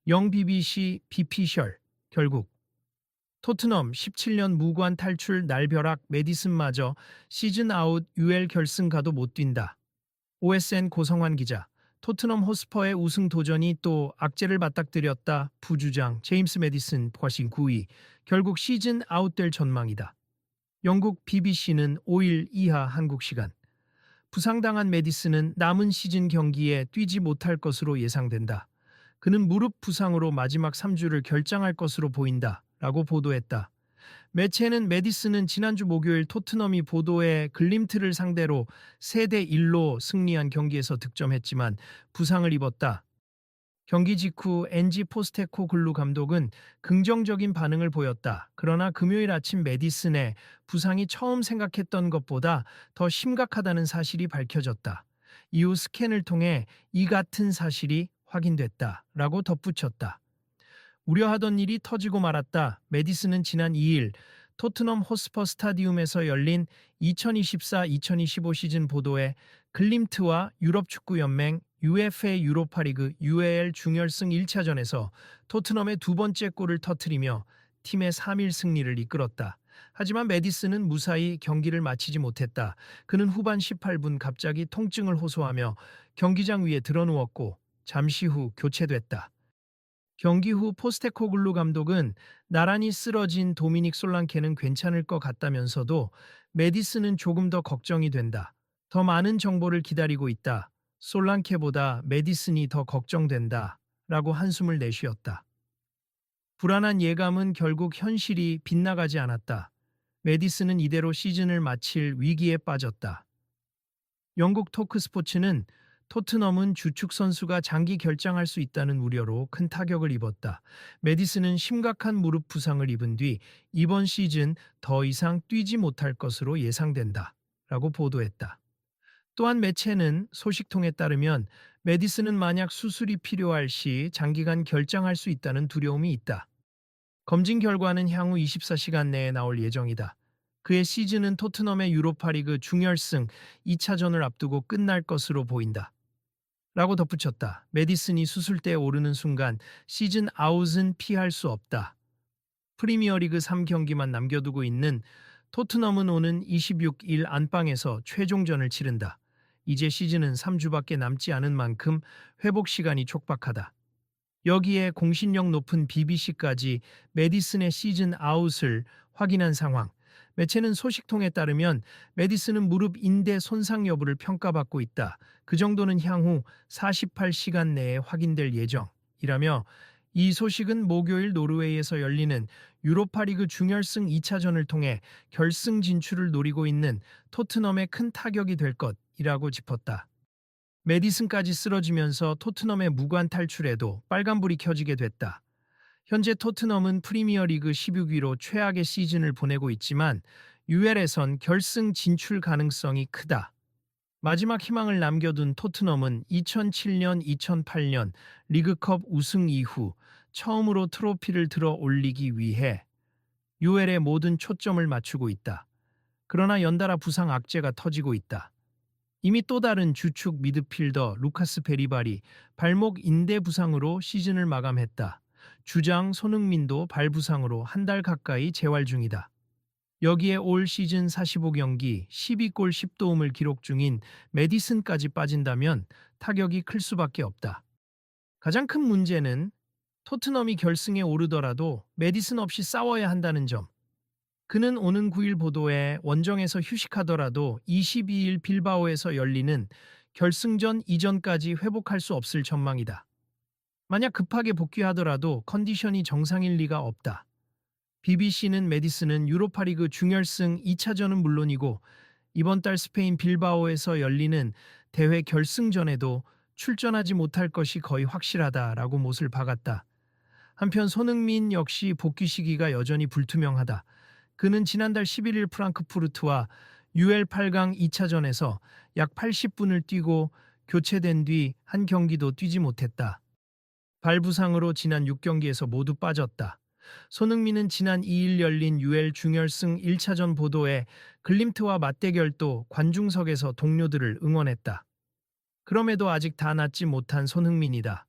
영 BBC 비피셜 결국 토트넘 17년 무관 탈출 날벼락 메디슨마저 시즌 아웃 UL 결승 가도 못 뛴다. OSN 고성환 기자. 토트넘 호스퍼의 우승 도전이 또 악재를 맞닥뜨렸다. 부주장 제임스 메디슨 과신 9위. 결국 시즌 아웃될 전망이다. 영국 BBC는 5일 이하 한국 시간. 부상당한 메디슨은 남은 시즌 경기에 뛰지 못할 것으로 예상된다. 그는 무릎 부상으로 마지막 3주를 결장할 것으로 보인다. 라고 보도했다. 매체는 메디슨은 지난주 목요일 토트넘이 보도에 글림트를 상대로 3대1로 승리한 경기에서 득점했지만 부상을 입었다. 경기 직후 엔지 포스테코글루 감독은 긍정적인 반응을 보였다. 그러나 금요일 아침 메디슨의 부상이 처음 생각했던 것보다 더 심각하다는 사실이 밝혀졌다. 이후 스캔을 통해 이 같은 사실이 확인됐다. 라고 덧붙였다. 우려하던 일이 터지고 말았다. 메디슨은 지난 2일 토트넘 호스퍼 스타디움에서 열린 2024-2025 시즌 보도에 글림트와 유럽축구연맹 UEFA 유로파리그 UAL 준결승 1차전에서 토트넘의 두 번째 골을 터뜨리며 팀의 3일 승리를 이끌었다. 하지만 메디슨은 무사히 경기를 마치지 못했다. 그는 후반 18분 갑자기 통증을 호소하며 경기장 위에 드러누웠고 잠시 후 교체됐다. 경기 후 포스테코글루 감독은 나란히 쓰러진 도미닉 솔랑케는 괜찮을 것 같다면서도 메디슨은 조금 더 걱정이 된다. 더 많은 정보를 기다리고 있다. 솔랑케보다 메디슨이 더 걱정된다. 라고 한숨을 내쉬었다. 불안한 예감은 결국 현실이 빗나가지 않았다. 메디슨은 이대로 시즌을 마칠 위기에 빠졌다. 영국 토크스포츠는 토트넘은 주축 선수가 장기 결장할 수 있다는 우려로 큰 타격을 입었다. 메디슨은 심각한 무릎 부상을 입은 뒤 이번 시즌 더 이상 뛰지 못할 것으로 예상된다. 라고 보도했다. 또한 매체는 소식통에 따르면 메디슨은 만약 수술이 필요할 시 장기간 결장할 수 있다는 두려움이 있다. 검진 결과는 향후 24시간 내에 나올 예정이다. 그의 시즌은 토트넘의 유로파리그 중결승 2차전을 앞두고 끝날 것으로 보인다. 라고 덧붙였다. 메디슨이 수술대에 오르는 순간 시즌 아웃은 피할 수 없다. 프리미어리그 3경기만 남겨두고 있는 토트넘은 오는 26일 안방에서 최종전을 치른다. 이제 시즌은 3주밖에 남지 않은 만큼 회복 시간이 촉박하다. 여기에 공신력 높은 BBC까지 메디슨의 시즌 아웃을 확인한 상황. 매체는 소식통에 따르면 메디슨은 무릎 인대 손상 여부를 평가받고 있다. 그 정도는 향후 48시간 내에 확인될 예정이라며 이 소식은 목요일 노르웨이에서 열리는 유로파리그 준결승 2차전을 통해 결승 진출을 노리고 있는 토트넘에 큰 타격이 될 것이라고 짚었다. 메디슨까지 쓰러지면서 토트넘의 무관 탈출에도 빨간불이 켜지게 됐다. 현재 토트넘은 프리미어리그 16위로 최악의 시즌을 보내고 있지만 UL에선 결승 진출 가능성이 크다. 마지막 희망을 남겨둔 토트넘은 2007년-2008년 리그컵 우승 이후 처음으로 트로피를 들어 올리기 위해 UL에 모든 초점을 맞추고 있다. 그러나 연달아 부상 악재가 터지고 있다. 이미 또 다른 주축 미드필더 루카스 베리발이 발목 인대 부상으로 시즌을 마감했다. 주장 손흥민도 발 부상으로 한 달 가까이 재활 중이다. 여기에 올 시즌 45경기 12골 10도움을 기록 중인 메디슨까지 빠진다면 타격이 클 수밖에 없다. 가장 큰 문제는 토트넘이 결승에 오르더라도 메디슨 없이 싸워야 한다는 점. 그는 오는 9일 보도에 원정에서 휴식하더라도 22일 빌바오에서 열리는 결승전 이전까지 회복할 수 없을 전망이다. 만약 급하게 복귀하더라도 컨디션이 정상일 리가 없다. BBC는 메디슨은 유로파리그 준결승 2차전은 물론이고 이번 달 스페인 빌바오에서 열리는 대회 결승전에도 출전하지 못할 것이 거의 확실하다라고 못을 박았다. 한편 손흥민 역시 복귀 시기가 여전히 불투명하다. 그는 지난달 11일 프랑크푸르트와 UL 8강 2차전에서 약 80분을 뛰고 교체된 뒤 한 경기도 뛰지 못했다. 발 부상으로 지난 6경기에서 모두 빠졌다. 손흥민은 지난 2일 열린 UL 준결승 1차전 보도에 글림트와 맞대결도 관중석에서 동료들을 응원했다. 그럼에도 아직 다 낫지 못한 손흥민이다.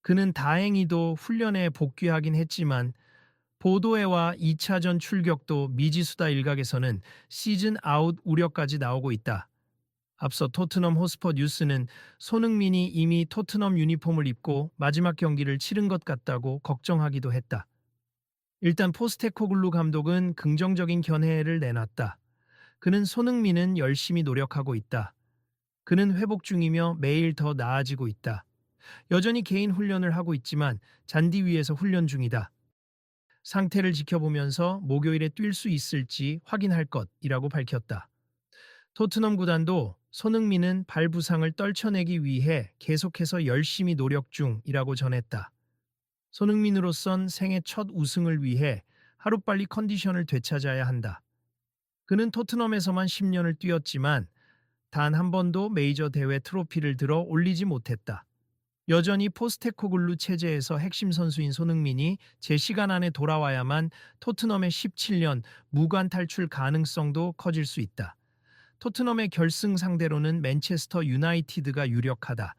그는 다행히도 훈련에 복귀하긴 했지만 보도회와 2차전 출격도 미지수다 일각에서는 시즌 아웃 우려까지 나오고 있다. 앞서 토트넘 호스퍼 뉴스는 손흥민이 이미 토트넘 유니폼을 입고 마지막 경기를 치른 것 같다고 걱정하기도 했다. 일단 포스테코글루 감독은 긍정적인 견해를 내놨다. 그는 손흥민은 열심히 노력하고 있다. 그는 회복 중이며 매일 더 나아지고 있다. 여전히 개인 훈련을 하고 있지만 잔디 위에서 훈련 중이다. 상태를 지켜보면서 목요일에 뛸 수 있을지 확인할 것이라고 밝혔다. 토트넘 구단도 손흥민은 발 부상을 떨쳐내기 위해 계속해서 열심히 노력 중이라고 전했다. 손흥민으로선 생애 첫 우승을 위해 하루빨리 컨디션을 되찾아야 한다. 그는 토트넘에서만 10년을 뛰었지만 단 한 번도 메이저 대회 트로피를 들어 올리지 못했다. 여전히 포스테코글루 체제에서 핵심 선수인 손흥민이 제 시간 안에 돌아와야만 토트넘의 17년 무관 탈출 가능성도 커질 수 있다. 토트넘의 결승 상대로는 맨체스터 유나이티드가 유력하다.